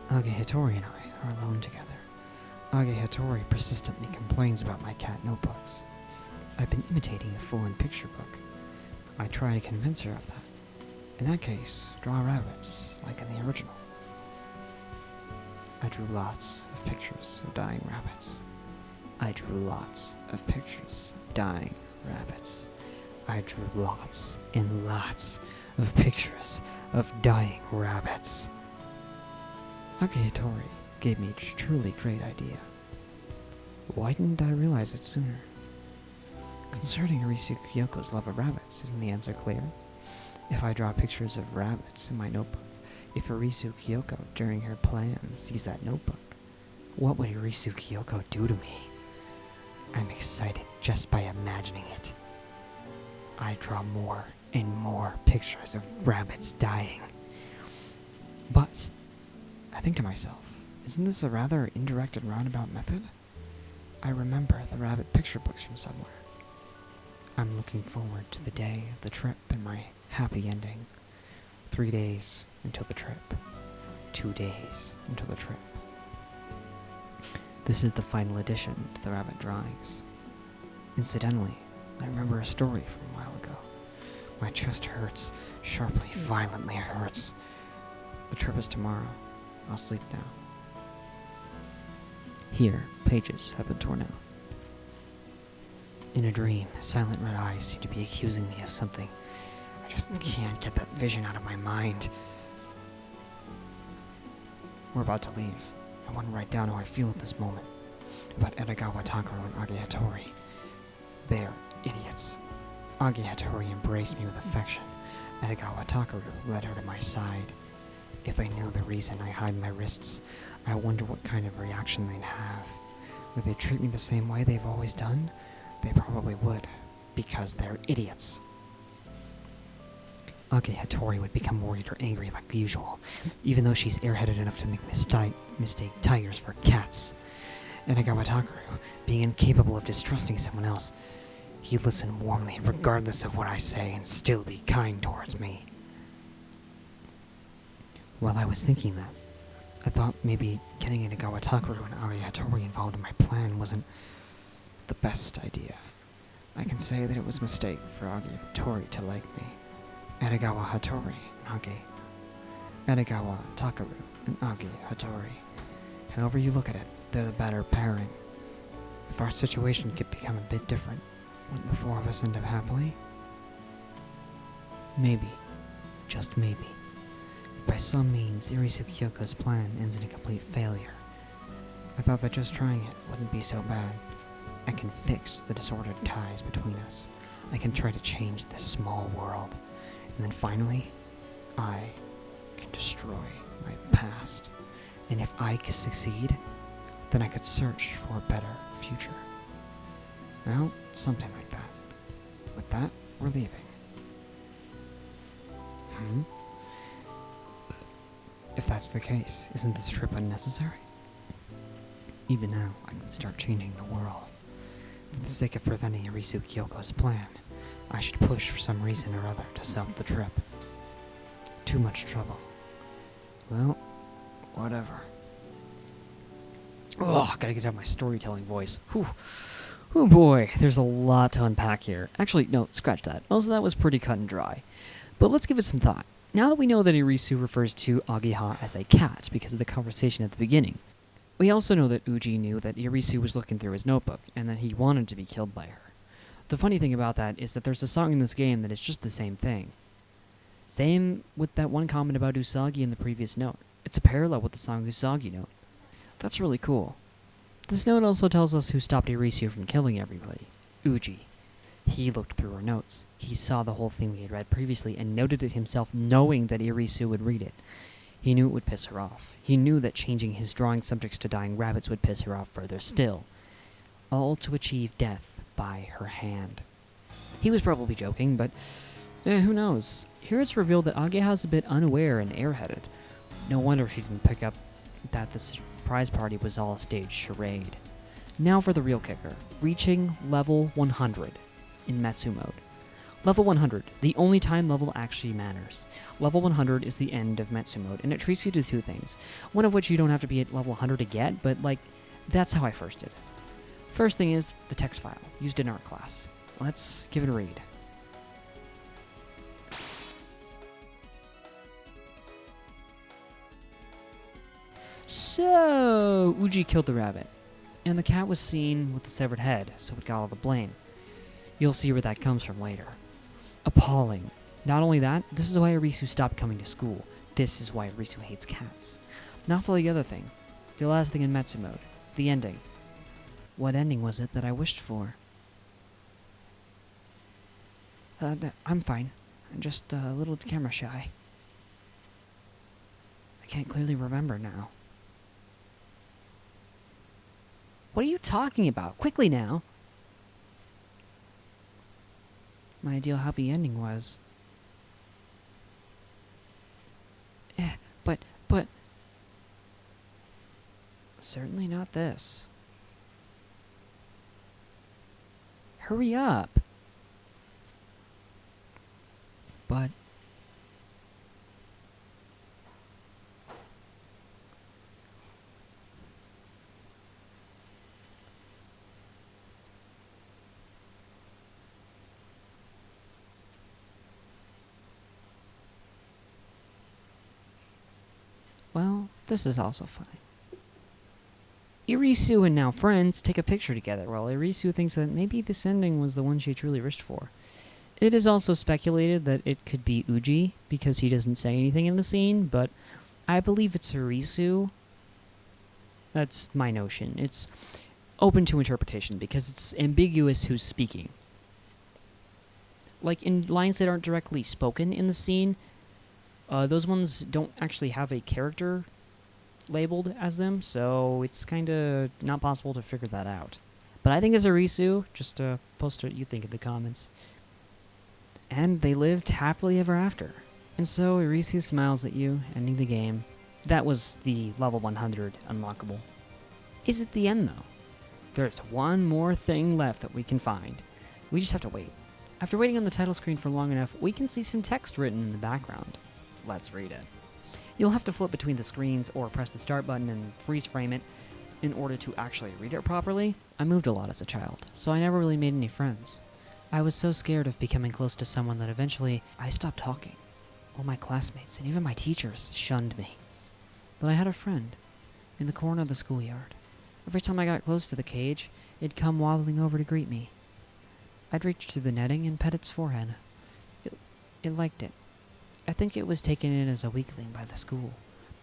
Ageha.txt and I are alone together. Ageha.txt persistently complains about my cat notebooks. I've been imitating a foreign picture book. I try to convince her of that. In that case, draw rabbits, like in the original. I drew lots of pictures of dying rabbits. I drew lots of pictures of dying rabbits. I drew lots and lots of pictures of dying rabbits. Ageha.txt gave me a truly great idea. Why didn't I realize it sooner? Concerning Irisu Kyoko's love of rabbits, isn't the answer clear? If I draw pictures of rabbits in my notebook, if Irisu Kyoko, during her plan, sees that notebook, what would Irisu Kyoko do to me? I'm excited just by imagining it. I draw more and more pictures of rabbits dying. But I think to myself, isn't this a rather indirect and roundabout method? I remember the rabbit picture books from somewhere. I'm looking forward to the day of the trip and my happy ending. 3 days until the trip. 2 days until the trip. This is the final addition to the rabbit drawings. Incidentally, I remember a story from a while ago. My chest hurts. Sharply, violently hurts. The trip is tomorrow. I'll sleep now. Here, pages have been torn out. In a dream, silent red eyes seem to be accusing me of something. I just can't get that vision out of my mind. We're about to leave. I want to write down how I feel at this moment. About Edogawa Takaru and Ageha.txt. They're idiots. Ageha.txt embraced me with affection. Edogawa Takaru led her to my side. If they knew the reason I hide my wrists, I wonder what kind of reaction they'd have. Would they treat me the same way they've always done? They probably would, because they're idiots. Ageha.txt would become worried or angry like usual, even though she's airheaded enough to make mistake tigers for cats. Edogawa Takaru, being incapable of distrusting someone else, he'd listen warmly regardless of what I say and still be kind towards me. While I was thinking that, I thought maybe getting Edogawa Takaru and Ageha.txt involved in my plan wasn't the best idea. I can say that it was a mistake for Ageha.txt to like me. Edogawa.txt and Edogawa Takaru and Ageha.txt. However you look at it, they're the better pairing. If our situation could become a bit different, wouldn't the 4 of us end up happily? Maybe. just maybe, if by some means Irisu Kyoko's plan ends in a complete failure, I thought that just trying it wouldn't be so bad. I can fix the disordered ties between us. I can try to change this small world. And then finally, I can destroy my past. And if I could succeed, then I could search for a better future. Well, something like that. With that, we're leaving. If that's the case, isn't this trip unnecessary? Even now, I can start changing the world. For the sake of preventing Irisu Kyoko's plan, I should push for some reason or other to stop the trip. Too much trouble. Well, whatever. Oh, gotta get out my storytelling voice. Whew. Oh boy, there's a lot to unpack here. Actually, no, scratch that. Most of that was pretty cut and dry. But let's give it some thought. Now that we know that Irisu refers to Ageha as a cat because of the conversation at the beginning, we also know that Uji knew that Irisu was looking through his notebook and that he wanted to be killed by her. The funny thing about that is that there's a song in this game that is just the same thing. Same with that one comment about Usagi in the previous note. It's a parallel with the song Usagi note. That's really cool. This note also tells us who stopped Irisu from killing everybody. Uji. He looked through her notes. He saw the whole thing we had read previously and noted it himself, knowing that Irisu would read it. He knew it would piss her off. He knew that changing his drawing subjects to dying rabbits would piss her off further still. All to achieve death by her hand. He was probably joking, but who knows? Here it's revealed that Ageha's a bit unaware and airheaded. No wonder she didn't pick up that the surprise party was all a staged charade. Now for the real kicker, reaching level 100 in Metsu mode. Level 100, the only time level actually matters. Level 100 is the end of Metsu mode, and it treats you to two things. One of which you don't have to be at level 100 to get, but that's how I first did. First thing is the text file, used in art class. Let's give it a read. So, Uji killed the rabbit, and the cat was seen with the severed head, so it got all the blame. You'll see where that comes from later. Appalling. Not only that, this is why Irisu stopped coming to school. This is why Irisu hates cats. Now for the other thing. The last thing in Metsu mode. The ending. What ending was it that I wished for? I'm fine. I'm just a little camera shy. I can't clearly remember now. What are you talking about? Quickly now. My ideal happy ending was... but... Certainly not this. Hurry up. But... Well, this is also fine. Irisu and now friends take a picture together, while Irisu thinks that maybe this ending was the one she truly wished for. It is also speculated that it could be Uji, because he doesn't say anything in the scene, but I believe it's Irisu. That's my notion. It's open to interpretation, because it's ambiguous who's speaking. Like, in lines that aren't directly spoken in the scene, those ones don't actually have a character labeled as them, so it's kind of not possible to figure that out. But I think it's Irisu. Just post what you think in the comments. And they lived happily ever after. And so Irisu smiles at you, ending the game. That was the level 100 unlockable. Is it the end, though? There's one more thing left that we can find. We just have to wait. After waiting on the title screen for long enough, we can see some text written in the background. Let's read it. You'll have to flip between the screens or press the start button and freeze frame it in order to actually read it properly. I moved a lot as a child, so I never really made any friends. I was so scared of becoming close to someone that eventually I stopped talking. All my classmates and even my teachers shunned me. But I had a friend in the corner of the schoolyard. Every time I got close to the cage, it'd come wobbling over to greet me. I'd reach through the netting and pet its forehead. It liked it. I think it was taken in as a weakling by the school,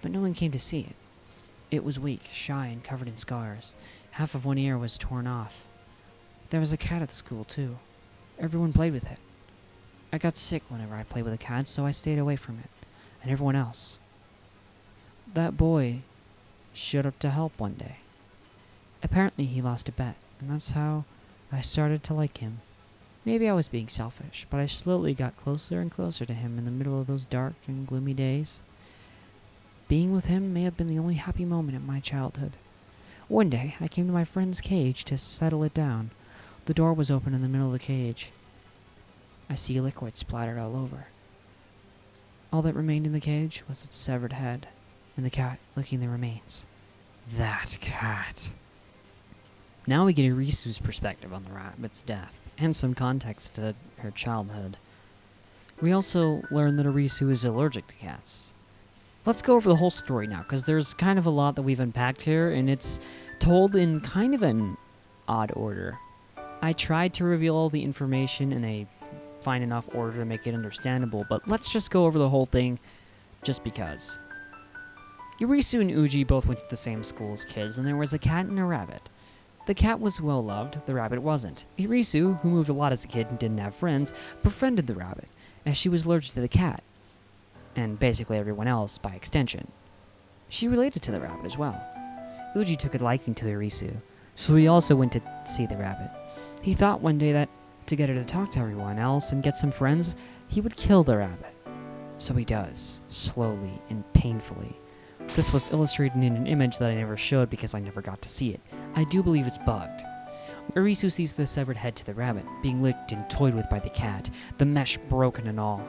but no one came to see it. It was weak, shy, and covered in scars. Half of one ear was torn off. There was a cat at the school, too. Everyone played with it. I got sick whenever I played with a cat, so I stayed away from it, and everyone else. That boy showed up to help one day. Apparently he lost a bet, and that's how I started to like him. Maybe I was being selfish, but I slowly got closer and closer to him in the middle of those dark and gloomy days. Being with him may have been the only happy moment in my childhood. One day, I came to my friend's cage to settle it down. The door was open in the middle of the cage. I see liquid splattered all over. All that remained in the cage was its severed head, and the cat licking the remains. That cat. Now we get Irisu's perspective on the rabbit's death, and some context to her childhood. We also learn that Irisu is allergic to cats. Let's go over the whole story now, because there's kind of a lot that we've unpacked here, and it's told in kind of an odd order. I tried to reveal all the information in a fine enough order to make it understandable, but let's just go over the whole thing just because. Irisu and Uji both went to the same school as kids, and there was a cat and a rabbit. The cat was well loved, the rabbit wasn't. Irisu, who moved a lot as a kid and didn't have friends, befriended the rabbit, as she was allergic to the cat, and basically everyone else by extension. She related to the rabbit as well. Uji took a liking to Irisu, so he also went to see the rabbit. He thought one day that to get her to talk to everyone else and get some friends, he would kill the rabbit. So he does, slowly and painfully. This was illustrated in an image that I never showed because I never got to see it. I do believe it's bugged. Irisu sees the severed head to the rabbit, being licked and toyed with by the cat, the mesh broken and all.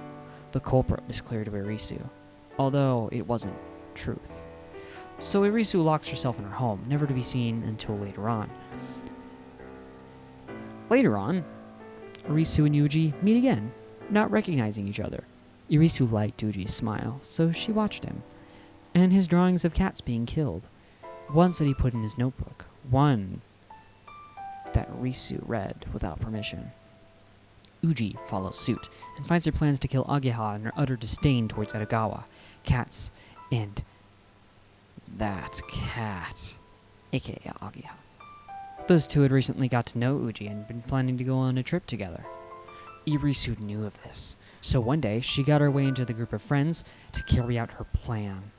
The culprit was clear to Irisu, although it wasn't truth. So Irisu locks herself in her home, never to be seen until later on. Later on, Irisu and Uji meet again, not recognizing each other. Irisu liked Uji's smile, so she watched him, and his drawings of cats being killed. Ones that he put in his notebook, one that Irisu read without permission. Uji follows suit and finds her plans to kill Ageha in her utter disdain towards Edogawa, cats, and that cat, aka Ageha. Those two had recently got to know Uji and been planning to go on a trip together. Irisu knew of this, so one day she got her way into the group of friends to carry out her plan.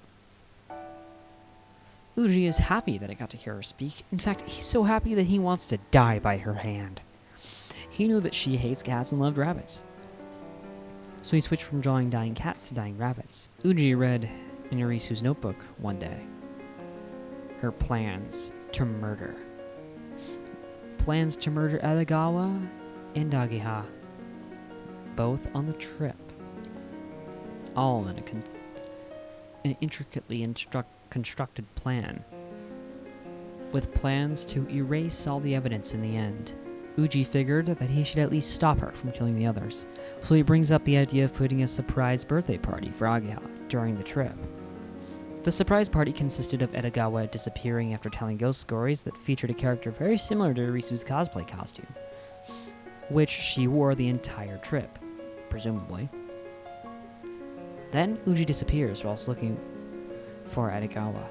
Uji is happy that I got to hear her speak. In fact, he's so happy that he wants to die by her hand. He knew that she hates cats and loved rabbits, so he switched from drawing dying cats to dying rabbits. Uji read in Irisu's notebook one day her plans to murder. Plans to murder Edogawa and Ageha, both on the trip. All in an intricately constructed plan, with plans to erase all the evidence in the end. Uji figured that he should at least stop her from killing the others, so he brings up the idea of putting a surprise birthday party for Ageha during the trip. The surprise party consisted of Edogawa disappearing after telling ghost stories that featured a character very similar to Irisu's cosplay costume, which she wore the entire trip, presumably. Then Uji disappears whilst looking for Edogawa.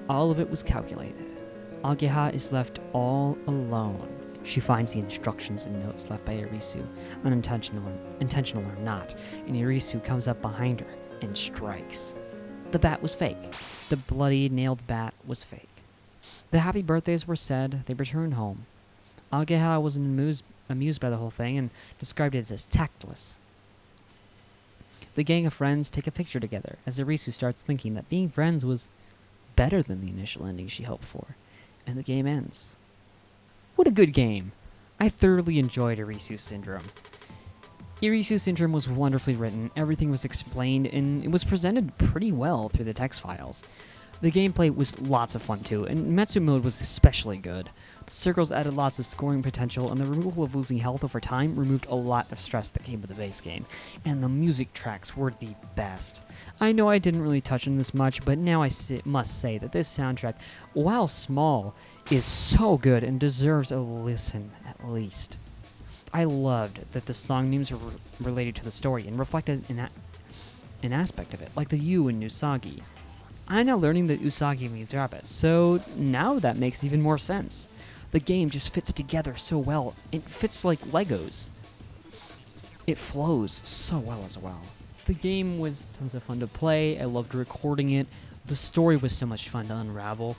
All of it was calculated. Ageha is left all alone. She finds the instructions and notes left by Irisu, intentional or not, and Irisu comes up behind her and strikes. The bat was fake. The bloody, nailed bat was fake. The happy birthdays were said. They returned home. Ageha was amused by the whole thing and described it as tactless. The gang of friends take a picture together as Irisu starts thinking that being friends was better than the initial ending she hoped for, and the game ends. What a good game! I thoroughly enjoyed Irisu Syndrome. Irisu Syndrome was wonderfully written, everything was explained, and it was presented pretty well through the text files. The gameplay was lots of fun too, and Metsu mode was especially good. The circles added lots of scoring potential, and the removal of losing health over time removed a lot of stress that came with the base game. And the music tracks were the best. I know I didn't really touch on this much, but now I must say that this soundtrack, while small, is so good and deserves a listen at least. I loved that the song names were related to the story and reflected an aspect of it, like the U in Usagi. I'm now learning that Usagi means rabbit, so now that makes even more sense. The game just fits together so well. It fits like Legos. It flows so well as well. The game was tons of fun to play. I loved recording it. The story was so much fun to unravel.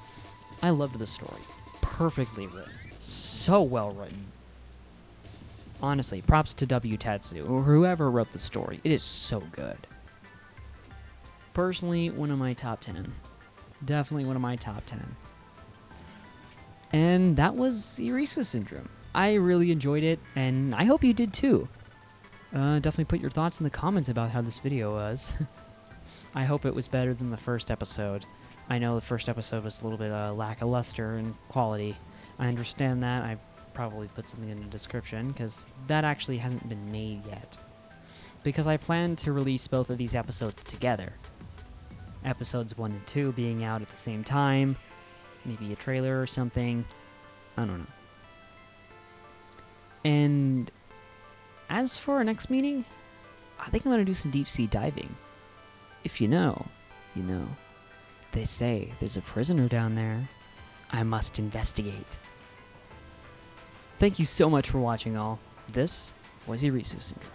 I loved the story. Perfectly written. So well written. Honestly, props to W.Tetsu, or whoever wrote the story. It is so good. Personally, one of my top 10. Definitely one of my top 10. And that was Irisu Syndrome. I really enjoyed it, and I hope you did too. Definitely put your thoughts in the comments about how this video was. I hope it was better than the first episode. I know the first episode was a little bit lackluster in quality. I understand that. I probably put something in the description, because that actually hasn't been made yet. Because I plan to release both of these episodes together. Episodes 1 and 2 being out at the same time. Maybe a trailer or something. I don't know. And as for our next meeting, I think I'm going to do some deep sea diving. If you know, you know. They say there's a prisoner down there. I must investigate. Thank you so much for watching, all. This was Irisu Syndrome.